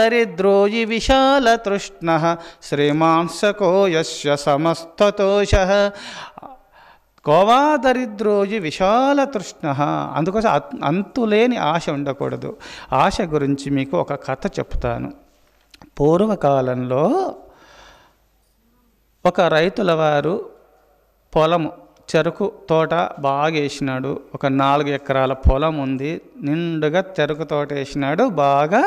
దరిద్రోయి విశాలతృష్ణ శ్రీమాంసకో యస్య సమస్తతోషః. గోవాదరిద్రోజి విశాల తృష్ణ. అందుకోసం అంతులేని ఆశ ఉండకూడదు. ఆశ గురించి మీకు ఒక కథ చెప్తాను. పూర్వకాలంలో ఒక రైతుల వారు పొలము చెరుకు తోట బాగా వేసినాడు. ఒక 4 ఎకరాల పొలం ఉంది, నిండుగా చెరుకు తోట వేసినాడు. బాగా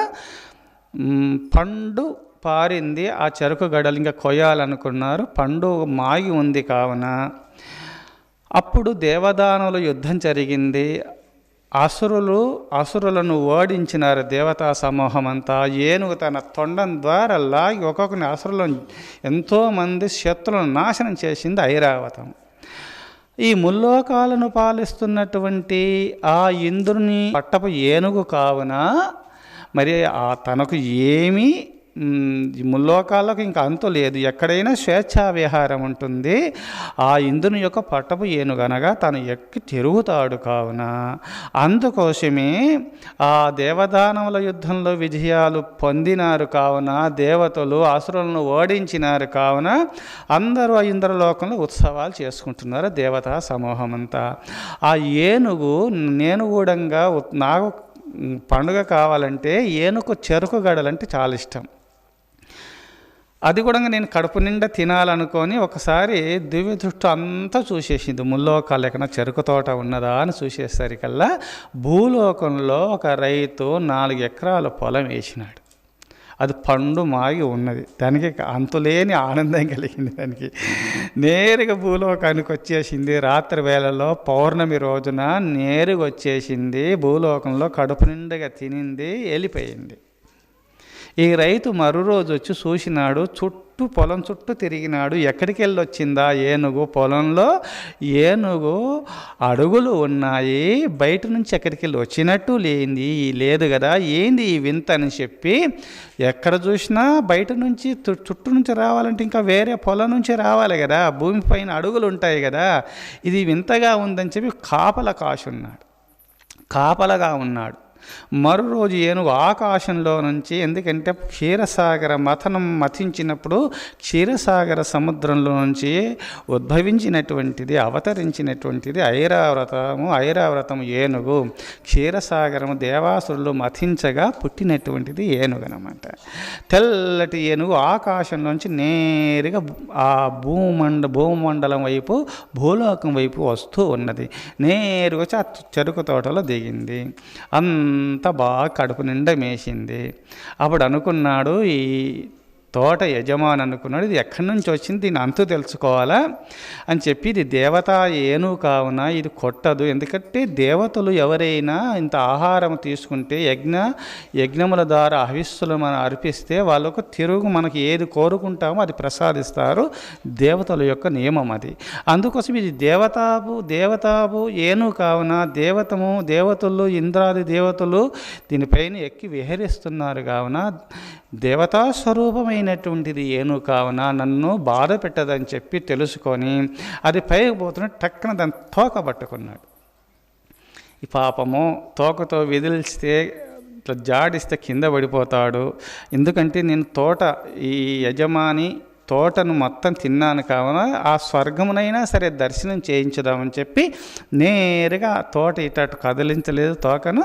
పండు పారింది. ఆ చెరుకు గడలు ఇంకా కొయ్యాలనుకున్నారు. పండు మాగి ఉంది కావున అప్పుడు దేవదానుల యుద్ధం జరిగింది. అసురులను ఓడించినారు దేవతా సమూహం అంతా. ఏనుగు తన తొండం ద్వారా లాగి ఒక్కొక్కరిని అసురులను ఎంతోమంది శత్రులను నాశనం చేసింది ఐరావతం. ఈ ముల్లోకాలను పాలిస్తున్నటువంటి ఆ ఇంద్రుని పట్టపు ఏనుగు కావున మరి తనకు ఏమీ ముల్లోకాలకు ఇంకా అంతు లేదు. ఎక్కడైనా స్వేచ్ఛా విహారం ఉంటుంది. ఆ ఇంద్రుని యొక్క పట్టపు ఏనుగనగా తను ఎక్కి తిరుగుతాడు కావున అందుకోసమే ఆ దేవదానవుల యుద్ధంలో విజయాలు పొందినారు కావున దేవతలు అసురులను ఓడించినారు కావున అందరూ ఆ ఇంద్రలోకంలో ఉత్సవాలు చేసుకుంటున్నారు దేవతా సమూహం అంతా. ఆ ఏనుగు నేను కూడా నాకు పండుగ కావాలంటే ఏనుగు చెరుకు గడలంటే చాలా ఇష్టం. అది కూడా నేను కడుపు నిండా తినాలనుకొని ఒకసారి దివ్య దృష్టి అంతా చూసేసింది. ముల్లోకాలు ఎక్కడ చెరుకు తోట ఉన్నదా అని చూసేసరికల్లా భూలోకంలో ఒక రైతు 4 ఎకరాల పొలం వేసినాడు. అది పండు మాగి ఉన్నది. దానికి అంతులేని ఆనందం కలిగింది. దానికి నేరుగా భూలోకానికి వచ్చేసింది. రాత్రి వేళలో పౌర్ణమి రోజున నేరుగా వచ్చేసింది. భూలోకంలో కడుపు నిండుగా తినింది, వెళ్ళిపోయింది. ఈ రైతు మరో రోజు వచ్చి చూసినాడు. పొలం చుట్టూ తిరిగినాడు. ఎక్కడికి వెళ్ళి వచ్చిందా ఏనుగు? పొలంలో ఏనుగు అడుగులు ఉన్నాయి. బయట నుంచి ఎక్కడికి వెళ్ళి వచ్చినట్టు లేదు కదా, ఏంది ఈ వింత అని చెప్పి ఎక్కడ చూసినా బయట నుంచి చుట్టూ నుంచి రావాలంటే ఇంకా వేరే పొలం నుంచి రావాలి కదా, భూమిపైన అడుగులు ఉంటాయి కదా, ఇది వింతగా ఉందని చెప్పి కాపలగా ఉన్నాడు. మరో రోజు ఏనుగు ఆకాశంలో నుంచి, ఎందుకంటే క్షీరసాగర మథించినప్పుడు క్షీరసాగర సముద్రంలో నుంచి అవతరించినటువంటిది ఐరావతము ఏనుగు. క్షీరసాగరము దేవాసురులు మథించగా పుట్టినటువంటిది ఏనుగు అన్నమాట. తెల్లటి ఏనుగు ఆకాశంలోంచి నేరుగా ఆ భూమండలం వైపు, భూలోకం వైపు వస్తూ ఉన్నది. నేరుగా వచ్చి ఆ చెరుకు తోటలో దిగింది. అంతా బాగా కడుపు నిండా మేసింది. అప్పుడు అనుకున్నాడు, ఈ తోట యజమాని అనుకున్నాడు, ఇది ఎక్కడి నుంచి వచ్చింది, దీని అంతు తెలుసుకోవాలా అని చెప్పి, ఇది దేవతా ఏనుగు కావున ఇది కొట్టదు. ఎందుకంటే దేవతలు ఎవరైనా ఇంత ఆహారం తీసుకుంటే యజ్ఞముల ద్వారా హవిస్సులు మనం అర్పిస్తే వాళ్ళకు తిరుగు మనకి ఏది కోరుకుంటామో అది ప్రసాదిస్తారు. దేవతల యొక్క నియమం అది. అందుకోసం ఇది దేవతాపు ఏనుగు కావున దేవతలు ఇంద్రాది దేవతలు దీనిపైన ఎక్కి విహరిస్తున్నారు కావున దేవతా స్వరూపమైనటువంటిది ఏనుగు కావున నన్ను బాధ పెట్టదని చెప్పి తెలుసుకొని అది పైకి పోతున్న టక్కున దాన్ని తోక పట్టుకున్నాడు. ఈ పాపము తోకతో విదిలిస్తే ఇట్లా జాడిస్తే కింద పడిపోతాడు. ఎందుకంటే నేను ఈ యజమాని తోటను మొత్తం తిన్నాను కావున ఆ స్వర్గమునైనా సరే దర్శనం చేయించుదామని చెప్పి నేరుగా తోట ఇటు కదిలించలేదు తోకను.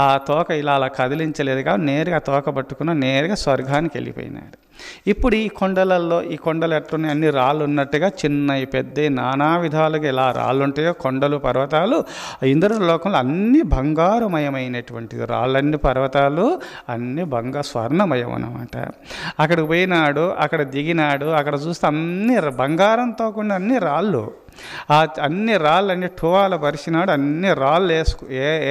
ఆ తోక ఇలా అలా కదిలించలేదు కాబట్టి నేరుగా తోక పట్టుకున్న నేరుగా స్వర్గానికి వెళ్ళిపోయినాడు. ఇప్పుడు ఈ కొండలు ఎట్లున్నాయి, అన్ని రాళ్ళు ఉన్నట్టుగా చిన్నవి పెద్ద నానా విధాలుగా ఎలా రాళ్ళు ఉంటాయో కొండలు పర్వతాలు ఇంద్రలోకంలో అన్ని బంగారుమయమైనటువంటిది. రాళ్ళన్ని పర్వతాలు అన్ని స్వర్ణమయం అన్నమాట. అక్కడికి పోయినాడు, అక్కడ దిగినాడు. అక్కడ చూస్తే అన్ని బంగారంతో కూడిన అన్ని రాళ్ళు. ఆ అన్ని రాళ్ళన్నీ టువాల పరిచినాడు. అన్ని రాళ్ళు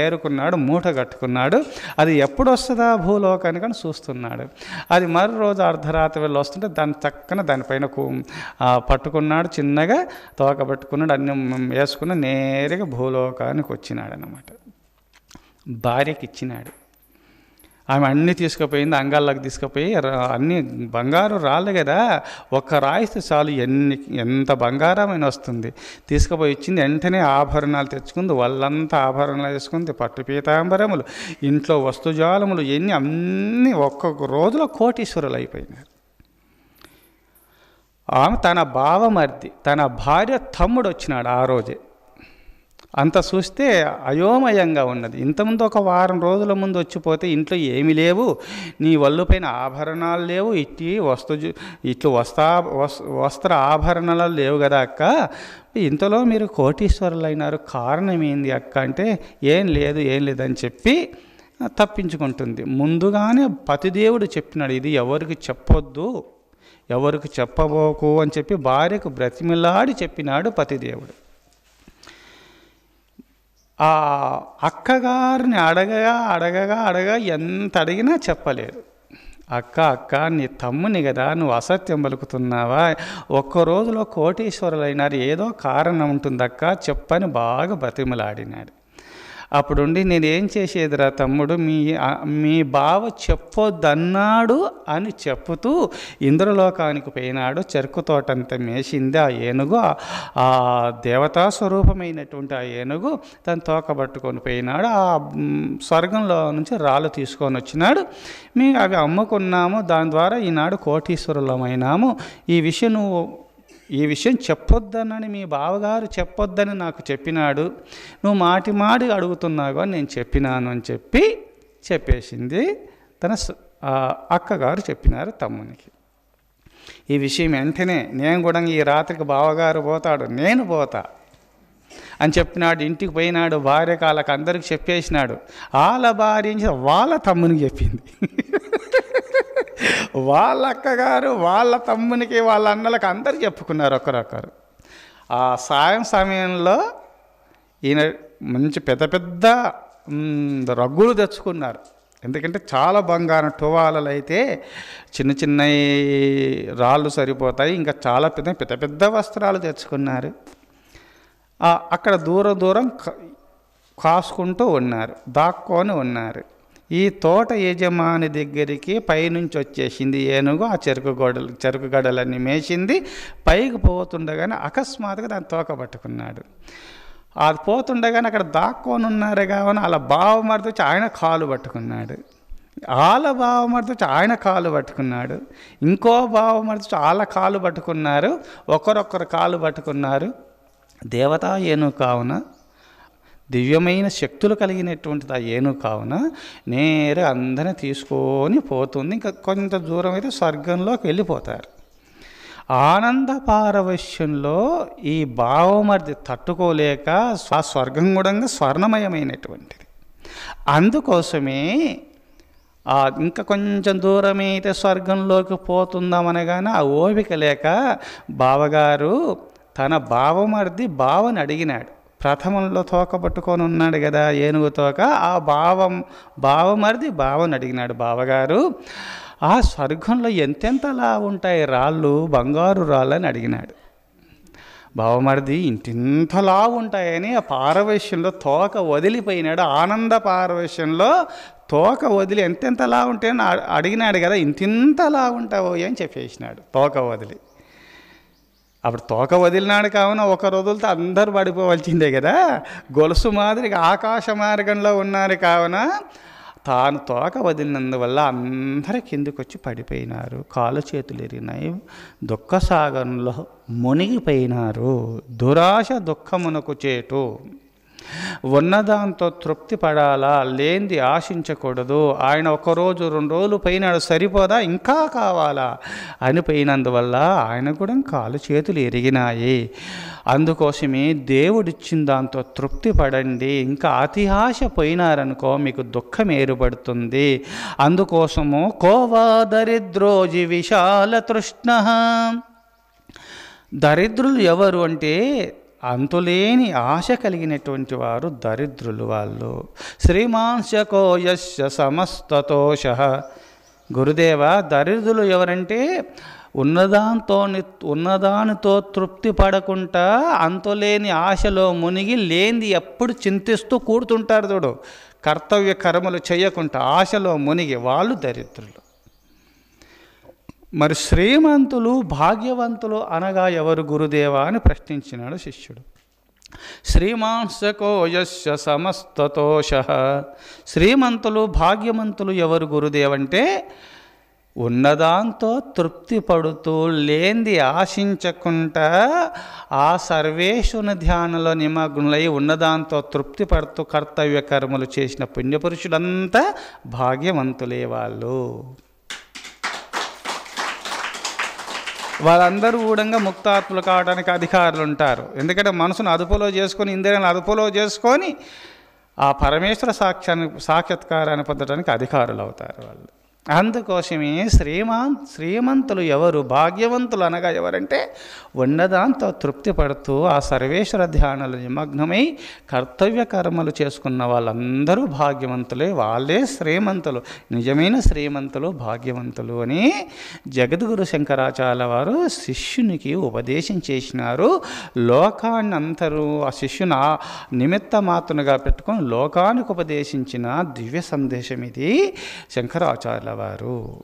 ఏరుకున్నాడు, మూట కట్టుకున్నాడు. అది ఎప్పుడు వస్తుందా భూలోకానికి అని చూస్తున్నాడు. అది మరో రోజు అర్ధరాత్రి వేళ వస్తుంటే దానిపైన పట్టుకున్నాడు. చిన్నగా తోక పట్టుకున్నాడు, అన్ని వేసుకుని నేరుగా భూలోకానికి వచ్చినాడు అన్నమాట. భార్యకి ఇచ్చినాడు. ఆమె అన్నీ తీసుకుపోయింది, అంగాల్లోకి తీసుకుపోయి అన్నీ బంగారు రాళ్ళు కదా, ఒక్క రాయిస్తే చాలు ఎంత బంగారమైన వస్తుంది. తీసుకుపోయి ఇచ్చింది. వెంటనే ఆభరణాలు తెచ్చుకుంది, వాళ్ళంతా ఆభరణాలు తెచ్చుకుంది, పట్టు పీతాంబరములు, ఇంట్లో వస్తుజాలములు, అన్నీ ఒక్కొక్క రోజులో కోటీశ్వరులు అయిపోయినారు. ఆమె తన బావమర్ది, తన భార్య తమ్ముడు వచ్చినాడు ఆ రోజే. అంత చూస్తే అయోమయంగా ఉన్నది. ఇంతకుముందు ఒక వారం రోజుల ముందు వచ్చిపోతే ఇంట్లో ఏమీ లేవు, నీ ఒళ్ళు పైన ఆభరణాలు లేవు, ఇట్లు వస్త్ర ఆభరణాలు లేవు కదా అక్క, ఇంతలో మీరు కోటీశ్వరులు అయినారు, కారణం ఏంది అక్క అంటే ఏం లేదని చెప్పి తప్పించుకుంటుంది. ముందుగానే పతిదేవుడు చెప్పినాడు, ఇది ఎవరికి చెప్పొద్దు, ఎవరికి చెప్పబోకు అని చెప్పి భార్యకు బ్రతిమిలాడి చెప్పినాడు పతిదేవుడు. ఆ అక్కగారిని అడగగా ఎంత అడిగినా చెప్పలేదు. అక్క నీ తమ్ముని కదా, నువ్వు అసత్యం పలుకుతున్నావా, ఒక్క రోజులో కోటీశ్వరులైనారు, ఏదో కారణం ఉంటుందక్క చెప్పని బాగా బ్రతిమలాడినాడు. అప్పుడుండి నేనేం చేసేదిరా తమ్ముడు, మీ బావ చెప్పొద్దన్నాడు అని చెప్పుతూ ఇంద్రలోకానికి పోయినాడు. చెరుకు తోటంతా మేసింది ఆ ఏనుగు, ఆ దేవతా స్వరూపమైనటువంటి ఆ ఏనుగు తన తోక పట్టుకొని పోయినాడు. ఆ స్వర్గంలో నుంచి రాళ్ళు తీసుకొని వచ్చినాడు. మేము అవి అమ్ముకున్నాము, దాని ద్వారా ఈనాడు కోటీశ్వరులమైనాము. ఈ విషయం చెప్పొద్దనని మీ బావగారు చెప్పొద్దని నాకు చెప్పినాడు, నువ్వు మాటి అడుగుతున్నావు అని నేను చెప్పినాను అని చెప్పేసింది తన అక్కగారు చెప్పినారు తమ్మునికి. ఈ విషయం వెంటనే నేను కూడా ఈ రాత్రికి బావగారు పోతాడు, నేను పోతా అని చెప్పినాడు. ఇంటికి పోయినాడు, భార్య కాళ్ళకి అందరికి చెప్పేసినాడు. వాళ్ళ భార్య వాళ్ళ తమ్మునికి చెప్పింది. వాళ్ళ అక్కగారు వాళ్ళ తమ్మునికి వాళ్ళ అన్నలకు అందరికి చెప్పుకున్నారు ఒకరొకరు. ఆ సాయం సమయంలో ఈయన మంచి పెద్ద రగ్గులు తెచ్చుకున్నారు. ఎందుకంటే చాలా బంగారం, టువాలలు అయితే చిన్న రాళ్ళు సరిపోతాయి, ఇంకా చాలా పెద్ద వస్త్రాలు తెచ్చుకున్నారు. అక్కడ దూరం కాసుకుంటూ ఉన్నారు, దాక్కొని ఉన్నారు. ఈ తోట యజమాని దగ్గరికి పైనుంచి వచ్చేసింది ఏనుగు. ఆ చెరుకు గడలన్నీ మేసింది. పైకి పోతుండగానే అకస్మాత్తుగా దాన్ని తోక పట్టుకున్నాడు. అది పోతుండగానే అక్కడ దాక్కొని ఉన్నారు కావున అలా బావమరిది వచ్చి ఆయన కాలు పట్టుకున్నాడు. వాళ్ళ బావమరిది వచ్చి ఆయన కాలు పట్టుకున్నాడు. ఇంకో బావమరిది వచ్చి వాళ్ళ కాలు పట్టుకున్నారు. ఒకరొకరు కాలు పట్టుకున్నారు. దేవతా ఏనుగు కావున, దివ్యమైన శక్తులు కలిగినటువంటిది ఆ ఏనుగు కావున నేరుగా అందరినీ తీసుకొని పోతుంది. ఇంకా కొంత దూరం అయితే స్వర్గంలోకి వెళ్ళిపోతారు. ఆనంద పారవశ్యంలో ఈ భావమర్ది తట్టుకోలేక ఆ స్వర్గం కూడా స్వర్ణమయమైనటువంటిది. అందుకోసమే ఇంకా కొంచెం దూరమైతే స్వర్గంలోకి పోతుందామనగానే ఆ ఓపిక లేక బావగారు తన బావని అడిగినాడు. ప్రథమంలో తోక పట్టుకొని ఉన్నాడు కదా ఏనుగు తోక, ఆ బావమరిది బావని అడిగినాడు, బావగారు ఆ స్వర్గంలో ఎంతెంతలా ఉంటాయి రాళ్ళు, బంగారు రాళ్ళు అని అడిగినాడు. బావమరిది ఇంతింతలా ఉంటాయని ఆ పారవశ్యంలో తోక వదిలిపోయినాడు. ఆనంద పారవశ్యంలో తోక వదిలి ఎంతెంతలా ఉంటాయని అడిగినాడు కదా, ఇంతింతలా ఉంటావో అని చెప్పేసినాడు తోక వదిలి. అప్పుడు తోక వదిలినాడు కావున ఒక రోజులతో అందరూ పడిపోవలసిందే కదా, గొలుసు మాదిరిగా ఆకాశ మార్గంలో ఉన్నారు కావున తాను తోక వదిలినందువల్ల అందరూ కిందికి వచ్చి పడిపోయినారు, కాలు చేతులు ఎరిగినాయి, దుఃఖసాగరంలో మునిగిపోయినారు. దురాశ దుఃఖమునకు చేటు, ఉన్నదాంతో తృప్తి పడాలా, లేనిది ఆశించకూడదు. ఆయన 1 రోజు 2 రోజులు పోయినాడు, సరిపోదా ఇంకా కావాలా అని పోయినందువల్ల ఆయన కూడా కాలు చేతులు ఎరిగినాయి. అందుకోసమే దేవుడిచ్చిన దాంతో తృప్తి పడండి, ఇంకా అతి ఆశ పోయినారనుకో మీకు దుఃఖం ఏర్పడుతుంది. అందుకోసము కోవా దరిద్రోజి విశాల తృష్ణ, దరిద్రులు ఎవరు అంటే అంతులేని ఆశ కలిగినటువంటి వారు దరిద్రులు. వాళ్ళు శ్రీమాంశకో యస్య సమస్తతోష. గురుదేవ, దరిద్రులు ఎవరంటే ఉన్నదానితో తృప్తి పడకుండా అంతులేని ఆశలో మునిగి లేనిది ఎప్పుడు చింతిస్తూ కూడుతుంటారు చూడు. కర్తవ్య కర్మలు చేయకుండా ఆశలో మునిగి వాళ్ళు దరిద్రులు. మరి శ్రీమంతులు భాగ్యవంతులు అనగా ఎవరు గురుదేవా అని ప్రశ్నించినాడు శిష్యుడు. శ్రీమాంసకో యస్య సమస్తతోష. శ్రీమంతులు భాగ్యవంతులు ఎవరు గురుదేవంటే ఉన్నదాంతో తృప్తి పడుతూ లేంది ఆశించకుండా ఆ సర్వేశ్వరుని ధ్యానంలో నిమగ్నులై ఉన్నదాంతో తృప్తి పడుతూ కర్తవ్య కర్మలు చేసిన పుణ్యపురుషులంతా భాగ్యవంతులే వాళ్ళు. వాళ్ళందరూ ఊడంగా ముక్తాత్ములు కావడానికి అధికారులు ఉంటారు. ఎందుకంటే మనసును అదుపులో చేసుకొని ఇంద్రియాలను అదుపులో చేసుకొని ఆ పరమేశ్వర సాక్షాత్కారాన్ని పొందడానికి అధికారులు అవుతారు వాళ్ళు. అందుకోసమే శ్రీమంతులు ఎవరు, భాగ్యవంతులు అనగా ఎవరంటే ఉన్నదాంతో తృప్తి పడుతూ ఆ సర్వేశ్వర ధ్యానాలు నిమగ్నమై కర్తవ్య కర్మలు చేసుకున్న వాళ్ళందరూ భాగ్యవంతులే, వాళ్ళే శ్రీమంతులు, నిజమైన శ్రీమంతులు భాగ్యవంతులు అని జగద్గురు శంకరాచార్య వారు శిష్యునికి ఉపదేశం చేసినారు. లోకాన్ని అందరూ ఆ శిష్యుని నిమిత్త మాత్రునిగా పెట్టుకొని లోకానికి ఉపదేశించిన దివ్య సందేశం ఇది శంకరాచార్య వారు.